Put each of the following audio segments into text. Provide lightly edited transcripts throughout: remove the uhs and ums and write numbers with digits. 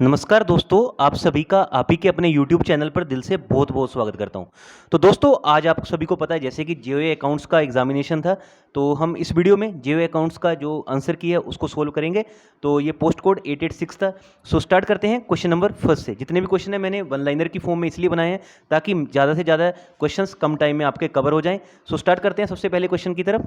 नमस्कार दोस्तों, आप सभी का आप ही के अपने YouTube चैनल पर दिल से बहुत-बहुत स्वागत करता हूं। तो दोस्तों, आज आप सभी को पता है जैसे कि जीओए अकाउंट्स का एग्जामिनेशन था, तो हम इस वीडियो में जीओए अकाउंट्स का जो आंसर की है उसको सोल्व करेंगे। तो ये पोस्ट कोड 886 था। सो स्टार्ट करते हैं क्वेश्चन नंबर फर्स्ट से। जितने भी क्वेश्चन है मैंने वन लाइनर की फॉर्म में इसलिए बनाए हैं ताकि ज़्यादा से ज़्यादा क्वेश्चंस कम टाइम में आपके कवर हो जाएँ। सो स्टार्ट करते हैं सबसे पहले क्वेश्चन की तरफ।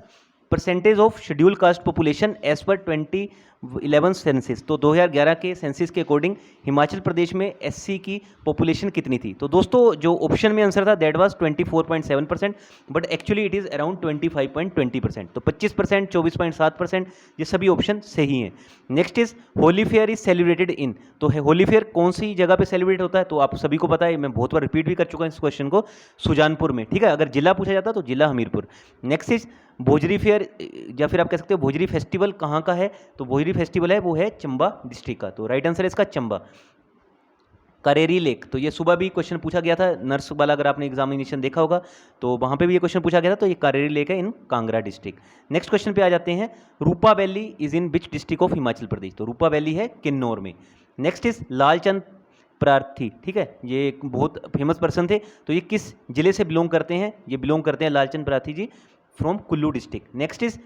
Percentage of schedule caste population as per 2011 senses. तो 2011 के सेंसिस के अकॉर्डिंग हिमाचल प्रदेश में एससी की पॉपुलेशन कितनी थी? तो दोस्तों, जो ऑप्शन में आंसर था that was 24.7%, but actually it is around 25.20%। तो 25%, 24.7%, ये सभी ऑप्शन सही हैं। Next is Holi fair is celebrated in. तो होली फेयर कौन सी जगह पे सेलिब्रेट होता है? तो आप सभी को पता है, मैं बहुत बार रिपीट भी कर चुका हूँ इस क्वेश्चन को, सुजानपुर में। ठीक है, अगर जिला पूछा जाता तो जिला हमीरपुर। नेक्स्ट इज भोजरी फेयर, या फिर आप कह सकते हो भोजरी फेस्टिवल कहाँ का है? तो भोजरी फेस्टिवल है वो है चंबा डिस्ट्रिक्ट का। तो राइट आंसर है इसका चंबा। करेरी लेक, तो ये सुबह भी क्वेश्चन पूछा गया था नर्स वाला, अगर आपने एग्जामिनेशन देखा होगा तो वहाँ पे भी ये क्वेश्चन पूछा गया था। तो ये करेरी लेक है in Kangra district. Next question पे आ जाते हैं। Rupa valley is in which district of Himachal Pradesh? तो रूपा वैली है किन्नौर में। नेक्स्ट इज लालचंद प्रार्थी, ठीक है, ये एक बहुत फेमस पर्सन थे। तो ये किस जिले से बिलोंग करते हैं? ये बिलोंग करते हैं Lalchand Prarthi ji from Kullu district. Next is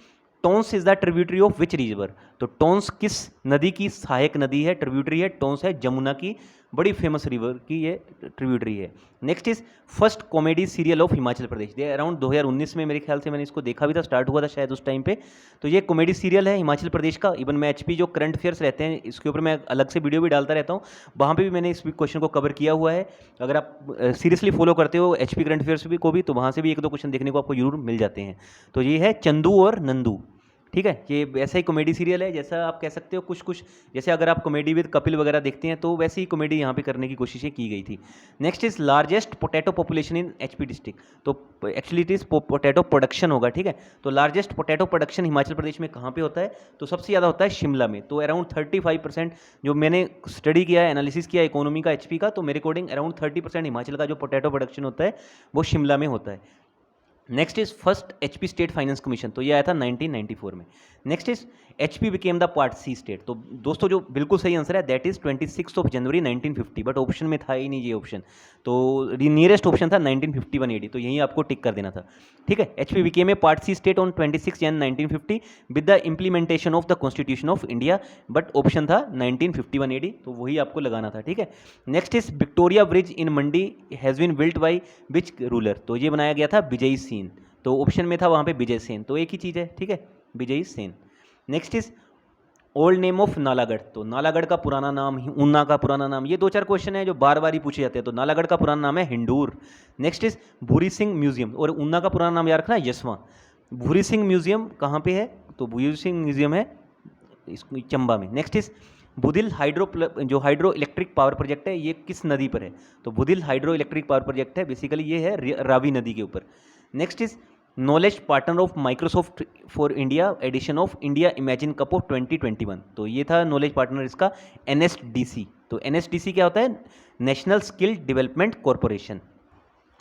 Tons is the tributary of which river? तो टोंस किस नदी की सहायक नदी है, ट्रिब्यूटरी है? टोंस है जमुना की बड़ी फेमस रिवर की ये ट्रिब्यूटरी है। Next is first comedy serial of Himachal Pradesh. ये अराउंड 2019 में मेरे ख्याल से मैंने इसको देखा भी था, स्टार्ट हुआ था शायद उस टाइम पे। तो ये कॉमेडी सीरियल है हिमाचल प्रदेश का। इवन मैं एचपी जो करंट अफेयर्स रहते हैं इसके ऊपर मैं अलग से वीडियो भी डालता रहता हूँ, वहाँ पे भी मैंने इस क्वेश्चन को कवर किया हुआ है। अगर आप सीरियसली फॉलो करते हो एचपी करंट अफेयर्स भी को भी, तो वहाँ से भी एक दो क्वेश्चन देखने को आपको जरूर मिल जाते हैं। तो ये है चंदू और नंदू। ठीक है, ये वैसा ही कॉमेडी सीरियल है जैसा आप कह सकते हो कुछ कुछ, जैसे अगर आप कॉमेडी विद कपिल वगैरह देखते हैं तो वैसी ही कॉमेडी यहाँ पे करने की कोशिशें की गई थी। Next is largest potato population in HP district. तो actually it is potato production होगा। ठीक है, तो largest potato production Himachal Pradesh में कहाँ पे होता है? तो सबसे ज़्यादा होता है शिमला में। तो अराउंड 35%, जो मैंने स्टडी किया है, एनालिसिस किया इकोनॉमी का एचपी का, तो मेरे अकॉर्डिंग अराउंड 30% हिमाचल का जो पोटैटो प्रोडक्शन होता है वो शिमला में होता है। Next is first HP state finance commission. तो ये आया था 1994 में। Next is HP became the part C state. तो दोस्तों, जो बिल्कुल सही आंसर है that is 26 January 1950, but option में था ही नहीं ये ऑप्शन। तो नियरेस्ट ऑप्शन था 1951 एडी, तो यहीं आपको टिक कर देना था। ठीक है, HP became a part C state on 26 Jan 1950 with the implementation of the constitution of India, but option था 1951 एडी, तो वही आपको लगाना था। ठीक है, next is Victoria bridge in Mandi has been built by which ruler? तो ये बनाया गया था विजय सेन। तो ऑप्शन में था वहाँ पे विजय सेन, तो एक ही चीज़ है। ठीक है, Vijay Sen. Next is old name of Nalagarh. तो नालागढ़ का पुराना नाम, ऊना का पुराना नाम, ये दो चार क्वेश्चन है जो बार बार ही पूछे जाते हैं। तो नालागढ़ का पुराना नाम है हिंडूर। Next is Bhuri Singh museum, और ऊना का पुराना नाम याद रखना यशवा। भूरी सिंह म्यूजियम कहाँ पे है? तो भूरी सिंह म्यूजियम है चंबा में। नेक्स्ट इज बुधिल जो हाइड्रो इलेक्ट्रिक पावर प्रोजेक्ट है ये किस नदी पर है? तो Budhil hydro electric power project है, बेसिकली ये है रावी नदी के ऊपर। Next is knowledge partner of Microsoft for India edition of India imagine cup of 2021। तो ये था नॉलेज पार्टनर इसका एनएसडीसी। तो एनएसडीसी क्या होता है? National skill development corporation.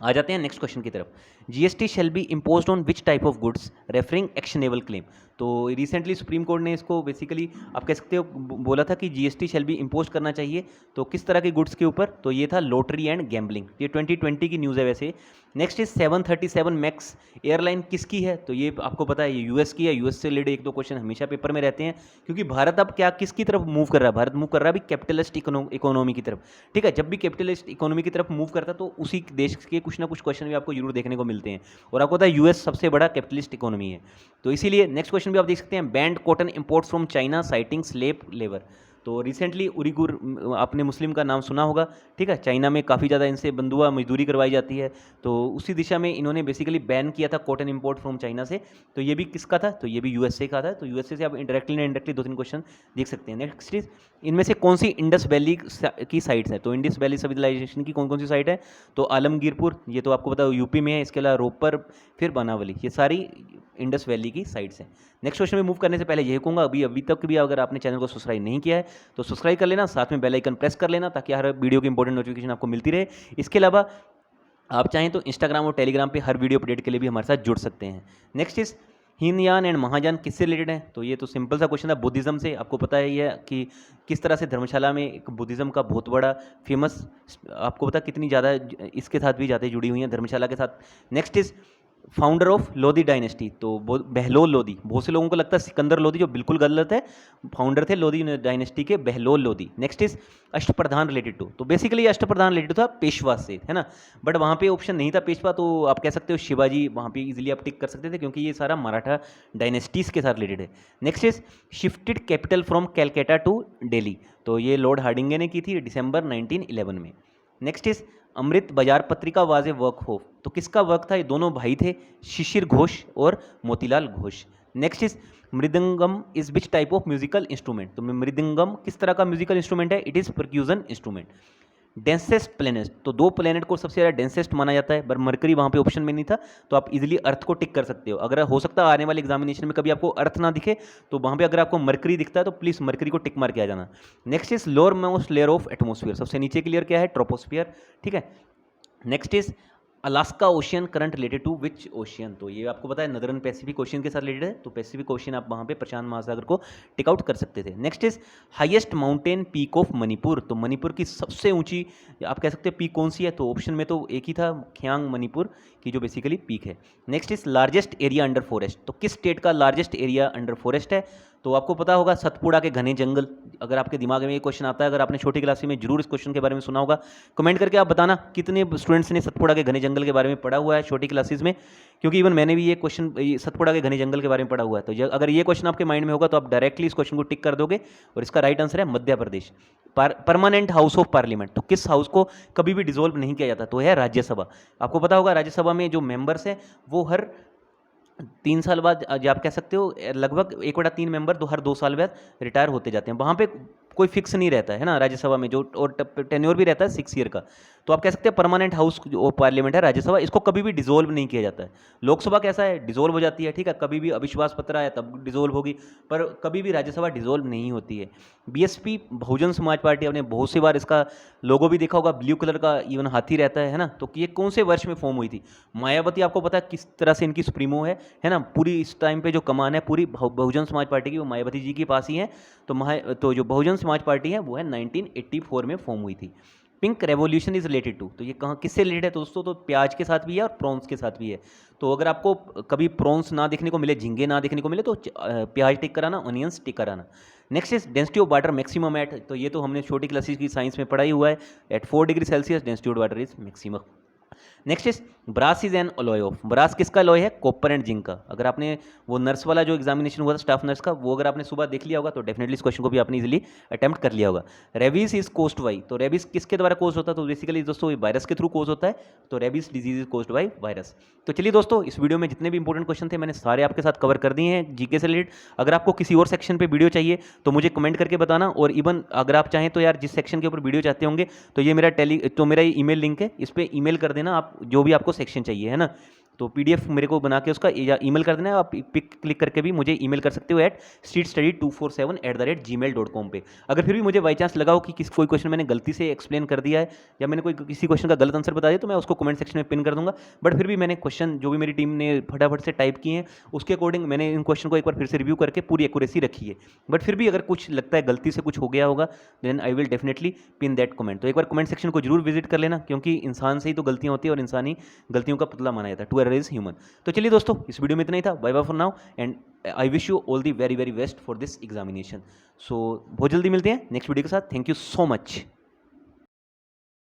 आ जाते हैं नेक्स्ट क्वेश्चन की तरफ। GST shall be imposed on which type of goods referring actionable claim? तो रिसेंटली सुप्रीम कोर्ट ने इसको बेसिकली आप कह सकते हो बोला था कि जीएसटी शैल बी इम्पोज करना चाहिए। तो किस तरह के गुड्स के ऊपर? तो ये था लॉटरी एंड गैम्बलिंग। ये 2020 की न्यूज़ है वैसे। नेक्स्ट इज 737 मैक्स एयरलाइन किसकी है? तो ये आपको पता है ये यूएस की है। यूएस से रिलेटेड एक दो क्वेश्चन हमेशा पेपर में रहते हैं, क्योंकि भारत अब क्या किसकी तरफ मूव कर रहा है? भारत मूव कर रहा है अभी कैपिटलिस्ट इकोनॉमी की तरफ। ठीक है, जब भी कैपिटलिस्ट इकोनॉमी की तरफ मूव करता है तो उसी देश के कुछ ना कुछ क्वेश्चन भी आपको जरूर देखने को मिलते हैं। और आपको पता है यूएस सबसे बड़ा कैपिटलिस्ट इकोनॉमी है। तो इसीलिए नेक्स्ट क्वेश्चन भी आप देख सकते हैं। Banned cotton imports from China citing slave labour. तो रिसेंटली उइगुर, आपने मुस्लिम का नाम सुना होगा। ठीक है, चाइना में काफ़ी ज़्यादा इनसे बंधुआ मजदूरी करवाई जाती है। तो उसी दिशा में इन्होंने बेसिकली बैन किया था कॉटन इंपोर्ट फ्रॉम चाइना से। तो ये भी किसका था? तो ये भी यूएसए का था। तो यूएसए से आप डायरेक्टली ना इनडायरेक्टली दो तीन क्वेश्चन देख सकते हैं। नेक्स्ट इज इनमें से कौन सी इंडस वैली की साइट्स है? तो इंडस वैली सिविलाइजेशन की कौन कौन सी साइट है? तो आलमगीरपुर, ये तो आपको पता है यूपी में है। इसके अलावा रोपर, फिर बनावली, ये सारी इंडस वैली की साइट्स हैं। नेक्स्ट क्वेश्चन में मूव करने से पहले यही कहूँगा, अभी तक भी अगर आपने चैनल को सब्सक्राइब नहीं किया है तो सब्सक्राइब कर लेना, साथ में बेल आइकन प्रेस कर लेना ताकि हर वीडियो की इंपॉर्टेंट नोटिफिकेशन आपको मिलती रहे। इसके अलावा आप चाहें तो इंस्टाग्राम और टेलीग्राम पे हर वीडियो अपडेट के लिए भी हमारे साथ जुड़ सकते हैं। Next is Hinayana and Mahayana किससे रिलेटेड है? तो ये तो सिंपल सा क्वेश्चन है, बुद्धिज़्म से। आपको पता है ये कि किस तरह से धर्मशाला में एक बुद्धिज़्म का बहुत बड़ा फेमस, आपको पता है कितनी ज़्यादा इसके साथ भी ज़्यादा जुड़ी हुई हैं धर्मशाला के साथ। Next is founder of Lodhi dynasty, तो बहलोल लोधी। बहुत से लोगों को लगता है सिकंदर लोधी, जो बिल्कुल गलत है। फाउंडर थे लोधी डायनेस्टी के Bahlol Lodhi. Next is Ashtapradhan related to, तो बेसिकली अष्टप्रधान रिलेटेड था पेशवा से, है ना। बट वहाँ पे ऑप्शन नहीं था पेशवा, तो आप कह सकते हो शिवाजी, वहाँ पे इजीली आप टिक कर सकते थे क्योंकि ये सारा मराठा डायनेस्टीज के साथ रिलेटेड है। Next is shifted capital from Calcutta to Delhi, तो ये लॉर्ड हार्डिंगे ने की थी दिसंबर 1911 में। नेक्स्ट इज अमृत बाजार पत्रिका वाज ए वर्क ऑफ, तो किसका वर्क था? ये दोनों भाई थे, शिशिर घोष और Motilal Ghosh. Next is mridangam is which type of musical instrument, तो मृदंगम किस तरह का म्यूजिकल इंस्ट्रूमेंट है? It is percussion instrument. Densest planet, तो दो प्लेनेट को सबसे ज़्यादा डेंसेस्ट माना जाता है, पर मरकरी वहाँ पे ऑप्शन में नहीं था, तो आप इजीली अर्थ को टिक कर सकते हो। अगर हो सकता है आने वाले एग्जामिनेशन में कभी आपको अर्थ ना दिखे, तो वहाँ पे अगर आपको मरकरी दिखता है तो प्लीज़ मरकरी को टिक मार के आ जाना। Next is lower most layer of atmosphere, सबसे नीचे की लेयर क्या है? ट्रोपोस्फियर, ठीक है। Next is Alaska ocean current related to which ocean, तो ये आपको पता है नदरन पैसिफिक ओशियन के साथ रिलेटेड है, तो पैसिफिक ओशियन आप वहाँ पे प्रशांत महासागर को टिक आउट कर सकते थे। Next is highest mountain peak of Manipur, तो मणिपुर की सबसे ऊंची आप कह सकते हैं पीक कौन सी है? तो ऑप्शन में तो एक ही था, ख्यांग मणिपुर की जो बेसिकली पीक है। Next is largest area under forest, तो किस स्टेट का लार्जेस्ट एरिया अंडर फॉरेस्ट है? तो आपको पता होगा सतपुड़ा के घने जंगल। अगर आपके दिमाग में ये क्वेश्चन आता है, अगर आपने छोटी क्लास में जरूर इस क्वेश्चन के बारे में सुना होगा, कमेंट करके आप बताना कितने स्टूडेंट्स ने सतपुड़ा के घने जंगल के बारे में पढ़ा हुआ है छोटी क्लासेस में, क्योंकि इवन मैंने भी ये क्वेश्चन सतपुड़ा के घने जंगल के बारे में पढ़ा हुआ है। तो अगर ये क्वेश्चन आपके माइंड में होगा तो आप डायरेक्टली इस क्वेश्चन को टिक कर दोगे, और इसका राइट आंसर है Madhya Pradesh. Permanent house of parliament, तो किस हाउस को कभी भी डिसॉल्व नहीं किया जाता? तो है राज्यसभा। आपको पता होगा राज्यसभा में जो मेंबर्स हैं वो हर 3 साल बाद, आप कह सकते हो लगभग 1/3 मेंबर हर 2 साल बाद रिटायर होते जाते हैं। वहाँ पे कोई फिक्स नहीं रहता है ना राज्यसभा में, जो और टेन्योर भी रहता है 6 ईयर का। तो आप कह सकते हैं परमानेंट हाउस जो पार्लियामेंट है राज्यसभा, इसको कभी भी डिसॉल्व नहीं किया जाता है। लोकसभा कैसा है? डिसॉल्व हो जाती है, ठीक है, कभी भी अविश्वास पत्र आया तब डिसॉल्व होगी, पर कभी भी राज्यसभा डिसॉल्व नहीं होती है। बीएसपी बहुजन समाज पार्टी, आपने बहुत सी बार इसका लोगो भी देखा होगा, ब्लू कलर का इवन हाथी रहता है ना। तो ये कौन से वर्ष में फॉर्म हुई थी? मायावती, आपको पता है किस तरह से इनकी सुप्रीमो है ना, पूरी इस टाइम पे जो कमान है पूरी बहुजन समाज पार्टी की वो मायावती जी के पास ही है। तो जो बहुजन समाज पार्टी है वो है 1984 में फॉर्म हुई थी। Pink revolution is related to, तो ये कहाँ किससे रिलेटेड है? तो दोस्तों तो प्याज के साथ भी है और प्रॉन्स के साथ भी है। तो अगर आपको कभी प्रॉन्स ना देखने को मिले, झींगे ना देखने को मिले, तो प्याज टिक कराना, ऑनियंस टिक कराना। Next is density of water maximum at, तो ये तो हमने छोटी क्लासेस की साइंस में पढ़ा ही हुआ है, at 4 degree Celsius density of water is maximum. Next is brass is an alloy of, brass किसका अलॉय है? कॉपर एंड जिंक का। अगर आपने वो नर्स वाला जो एग्जामिनेशन हुआ था स्टाफ नर्स का, वो अगर आपने सुबह देख लिया होगा तो डेफिनेटली इस क्वेश्चन को भी आपने इजीली अटेम्प्ट कर लिया होगा। रेबीज इज कोस्ड बाई, तो रेबीज किसके द्वारा कोज होता है? तो बेसिकली दोस्तों वायरस के थ्रू कोज होता है, तो rabies disease is caused by virus. तो चलिए दोस्तों, इस वीडियो में जितने भी इंपॉर्टेंट क्वेश्चन थे मैंने सारे आपके साथ कवर कर दिए हैं जीके से रिलेटेड। अगर आपको किसी और सेक्शन पे वीडियो चाहिए तो मुझे कमेंट करके बताना, और इवन अगर आप चाहें तो यार जिस सेक्शन के ऊपर वीडियो चाहते होंगे तो ये मेरा ईमेल लिंक है, इस पर ईमेल कर देना आप जो भी आपको सेक्शन चाहिए, है ना। तो पीडीएफ मेरे को बना के उसका या ईमेल कर देना है, आप पिक क्लिक करके भी मुझे ईमेल कर सकते हो streetstudy247@gmail.com पे। अगर फिर भी मुझे बाई चांस लगा हो कि कोई क्वेश्चन मैंने गलती से एक्सप्लेन कर दिया है या मैंने किसी क्वेश्चन का गलत आंसर बता दिया, तो मैं उसको कमेंट सेक्शन में पिन कर दूंगा। बट फिर भी मैंने क्वेश्चन जो भी मेरी टीम ने फटाफट से टाइप किए हैं उसके अकॉर्डिंग मैंने इन क्वेश्चन को एक बार फिर से रिव्यू करके पूरी एक्यूरेसी रखी है। बट फिर भी अगर कुछ लगता है गलती से कुछ हो गया होगा, then I will definitely pin that comment. तो एक बार कमेंट सेक्शन को जरूर विजिट कर लेना, क्योंकि इंसान से ही तो गलतियां होती है और इंसानी गलतियों का पुतला माना जाता है, टू एरर इज ह्यूमन। तो चलिए दोस्तों, इस वीडियो में इतना ही था। Bye bye for now, and I wish you all the very very best for this examination. So बहुत जल्दी मिलते हैं नेक्स्ट वीडियो के साथ। Thank you so much.